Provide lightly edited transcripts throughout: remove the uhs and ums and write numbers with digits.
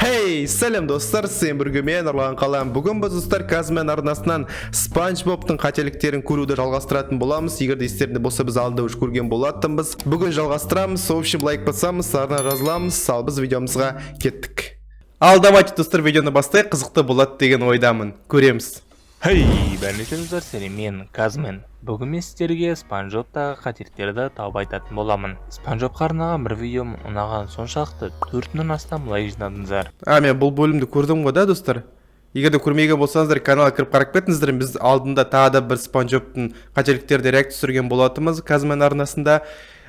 Hey, сәлем достар, сен бірге мен Нұрлан Қалам. Бүгін біз достар Казмен арнасынан Спанч Бобтың қателіктерін көруді жалғастыратын боламыз. Егер де естерінде болса, біз алдында уже көрген болатынбыз. Бүгін жалғастырамыз. В общем, лайк басамыз, арна жазыламыз. Ал біз видеомызға кеттік. Ал давайте достар, видеоны бастайық, қызықты болады деген ойдамын. Көреміз. Хей, бәрнесіңіздер, сәлем, мен Казмен. Бүгін мен сіздерге Спанч Бобтағы қателіктерді тауып айтатын боламын. Спанч Бобқа арнаған бір видеом ұнаған соншалықты 4000-нан астам лайк жинадыңыздар. Мен бұл бөлімді көрдім ғой да, достар. Егер де көрмеген болсаңыздар, каналға кіріп қарап кетіңіздер. Біз алдында тағы да бір Спанч Бобтың қателіктерді реакция түсірген болатынбыз Казмен арнасында.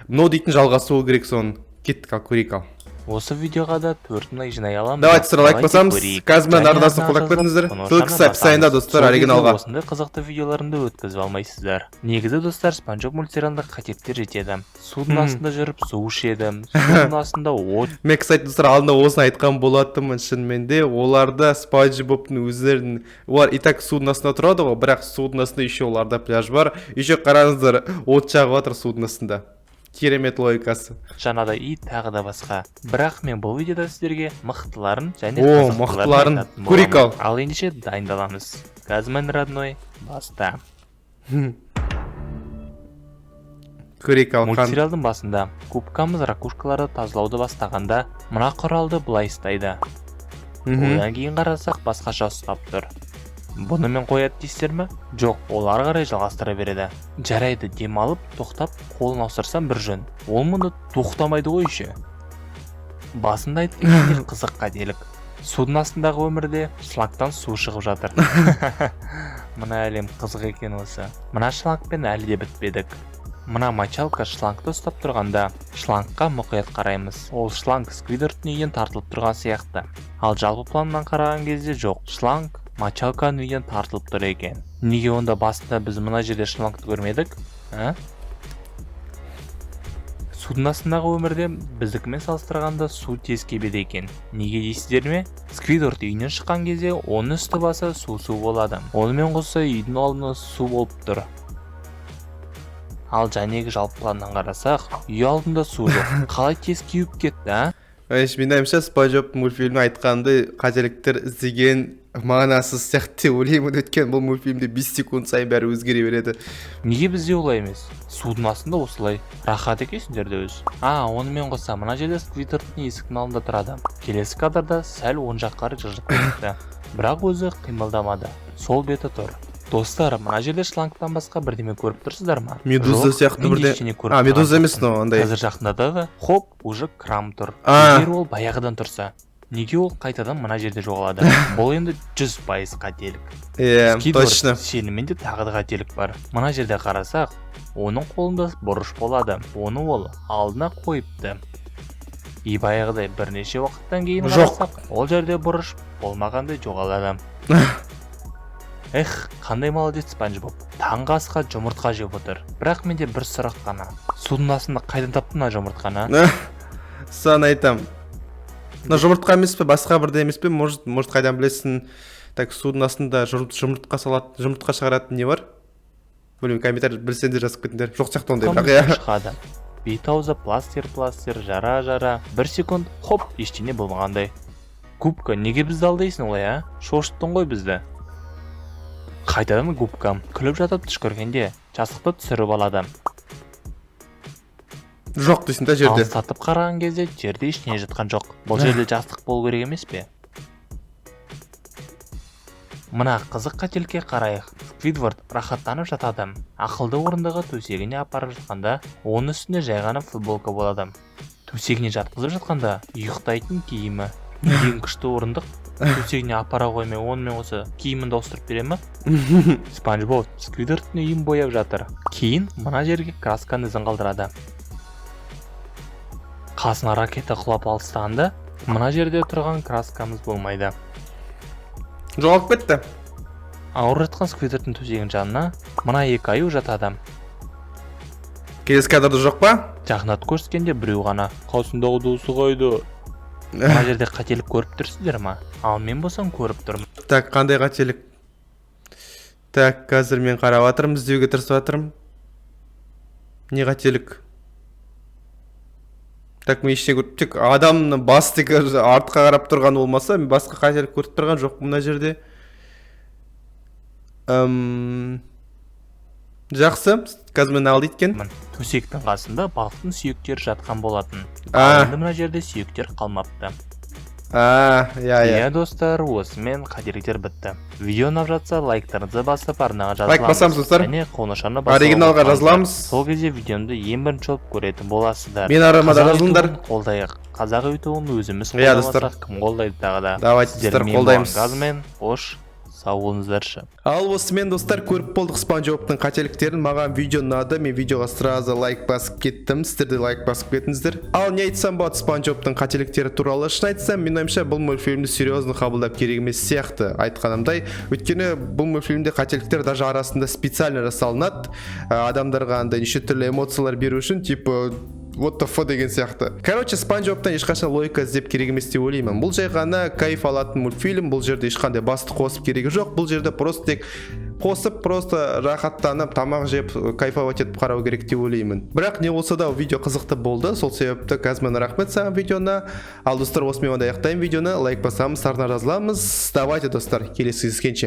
Но дейтін жалғасы ол керек, соны кеттік, ал көрейік ал. Осы видеоға да 4000 лайк жинай аламыз. Давайте сразу лайк басамыз. Казмен арнасын қолдап кетіңіздер. Ссылкасы описаниеда, достар, оригиналға. Осындай қызықты видеоларымды өткізіп алмайсыздар. Негізі достар, Спанч Боб мультсериалында қателіктер жетеді. Судың астында жүріп су ішеді. Судың астында от. Мен, кстати, достар, алдында осыны айтқан болатынмын шынымен де. Оларда Спанч Бобтың өздерін, олар и так судың астында тұрады ғой, бірақ судың астында еще оларда пляж бар. Еще қараңыздар, от жағып жатыр судың астында. Керемет логикасы. Жаңада и тағы да басқа. Бірақ мен бұл видеода сіздерге мықтыларын және мықтыларын көрейік ал. Ал ендеше дайындаламыз. Казмен родной, баста. Көрейік ал. Мультсериалдың басында кубкамыз ракушкаларды тазалауды бастағанда мына құралды былай ұстайды. Одан кейін қарасақ басқаша ұстап тұр. Бұны мен қояды дейсіздер ме? Жоқ, олар қарай жалғастыра береді. Жарайды, демалып, тоқтап, қолын ауыстырсам бір жөн. Ол мұны тоқтамайды ғой ше. Басында айтқан қызық қателік. Судың астындағы өмірде шлангтан су шығып жатыр. Мына әлем қызық екен осы. Мына шлангпен әлі де бітпедік. Мына мочалка шлангты ұстап тұрғанда, шлангқа мұқият қараймыз. Ол шланг Сквидвардтың үйден тартылып тұрған сияқты. Ал жалпы планнан қараған кезде жоқ. Шланг мочалканың үйден тартылып тұр екен. Неге онда басында біз мына жерде шлангты көрмедік? Судың астындағы өмірде біздікімен салыстырғанда су тез кебеді екен. Неге дейсіздер ме? Сквидвард үйінен шыққан кезде оның үсті басы су болады. Онымен қоса үйдің алдында су болып тұр. Ал жәнегі жалпы планнан қарасақ, үй алдында су жоқ. Қалай тез кеуіп кетті, Менің ойымша Спанч Боб мультфильмі айтқанды қателіктер іздеген мағынасыз сияқты ойлаймын, өткен бұл мультфильмде 5 секунд сайын бәрі өзгере береді. Неге бізде олай емес? Судың астында осылай рахат екенсіңдер өз. Онымен қоса мына жерде Сквидвардтың есіктің алдында тұрады. Келесі кадрда сәл оң жаққа жылжып кетті. Бірақ өзі қимылдамады. Сол беті тұр. Достар, мына жерде шлангтан басқа бірдеме көріп тұрсыздар ма? Медуза сияқты бірде. Медуза емес, но ондай. Қазір жақындады да, хоп, уже крам тұр. Егер ол баяғыдан тұрса, неге ол қайтадан мына жерде жоғалады? Бұл енді 100% қателік. Точно. Сеніммен де тағы да қателік бар. Мына жерде қарасақ, оның қолында бұрыш болады. Оны ол алдына қойыпты. И баяғыдай бірнеше уақыттан кейін қарасақ, ол жерде бұрыш болмағандай жоғалады. Қандай молодец Спанч Боб. Таңғы асқа жұмыртқа жеп отыр. Бірақ менде бір сұрақ қана. Судың астында қайдан таптың мына жұмыртқаны? Сан айтам. Жұмыртқа емес пе, басқа бірде емес пе? Может қайдан білесің? Так, судың астында жұмыртқа салатын, жұмыртқа шығаратын не бар? Білмеймін, комментарий білсеңдер жазып кетіңдер. Жоқ сияқты ондай бірақ. Шығады. Бет-аузы пластир, жара. 1 секунд, хоп, ештеңе болмағандай. Губка, неге бізді алдайсың олай, Шошыттың ғой бізді. Қайтадан губкам күліп жатып түшкіргенде жастықты түсіріп алады. Жоқ дейсің да жерде. Алыстатып қараған кезде жерде ештеңе жатқан жоқ. Бұл жерде жастық болу керек емес пе? Мына қызық қателікке қарайық. Сквидвард рахаттанып жатады. Ақылды орындағы төсегіне апарып жатқанда, оның үстінде жай ғана футболка болады. Төсегіне жатқызып жатқанда ұйықтайтын киімі. Ең күшті орындық төсегіне апара қоймай, онымен осы киімінді ауыстырып бере ме? Спанч Боб Сквидвардтың үйін бояп жатыр. Кейін мына жерге красканы ізін қалдырады. Қасына ракета құлап алыстағанда, мына жерде тұрған краскамыз болмайды. Жоғалып кетті. Ауырып жатқан Сквидвардтың төсегінің жанына мына екі аю жатады. Келесі кадрда жоқ па? Жақындатып көрсеткенде біреу ғана. Қасындағы досы қайда? Мына жерде қателік көріп тұрсыздар ма? Ал мен болсам көріп тұрмын. Так, қандай қателік? Так, қазір мен қарап жатырмын, іздеуге тырысып жатырмын. Не қателік? Так мен ештеңе көріп тек адамның басты артқа қарап тұрғаны болмаса мен басқа қателік көріп тұрған жоқпын мына жерде. Жақсы, қазір мен алды еткен. Төсектің қасында балықтың сүйектері жатқан болатын. Ал енді мына жерде сүйектер қалмапты. Иә. Достар, осымен қателіктер бітті. Видео ұнап жатса лайктарыңызды басып арнаға жазыламыз. Лайк басамыз достар. Және қоңыршаны басып оригиналға жазыламыз. Сол кезде видеомды ең бірінші болып көретін боласыздар. Мен арамада жазылыңдар. Қолдайық. Қазақ ютубын өзіміз Иә, достар. қолдамасақ кім қолдайды тағы да. Давайте достар, қолдаймыз. Газмен, қош, сау болыңыздаршы. Ал осымен достар, көріп болдық Спанч Бобтың қателіктерін. Маған видео ұнады, мен видеоға сразу лайк басып кеттім, сіздер де лайк басып кетіңіздер. Ал не айтсам болады Спанч Бобтың қателіктері туралы? Шын айтсам, мен ойымша бұл мультфильмді серьезно қабылдап керек емес сияқты айтқанымдай. Өйткені бұл мультфильмде қателіктер даже арасында специально жасалынады. Адамдарға андай неше түрлі эмоциялар беру үшін, типа what the fuck деген сияқты. Короче, Спанч Бобтан ешқашан логика іздеп керек емес деп ойлаймын. Бұл жай ғана кайф алатын мультфильм, бұл жерде ешқандай басты қосып керегі жоқ. Бұл жерде просто тек қосып, просто рахаттанып, тамақ жеп, кайфовать етіп қарау керек деп ойлаймын. Бірақ не болса да видео қызықты болды, сол себепті Казмен рахмет саған видеоны. Ал достар, осымен аяқтаймын видеоны, лайк басамыз, арна жазыламыз. Давайте достар, келесі кездескенше.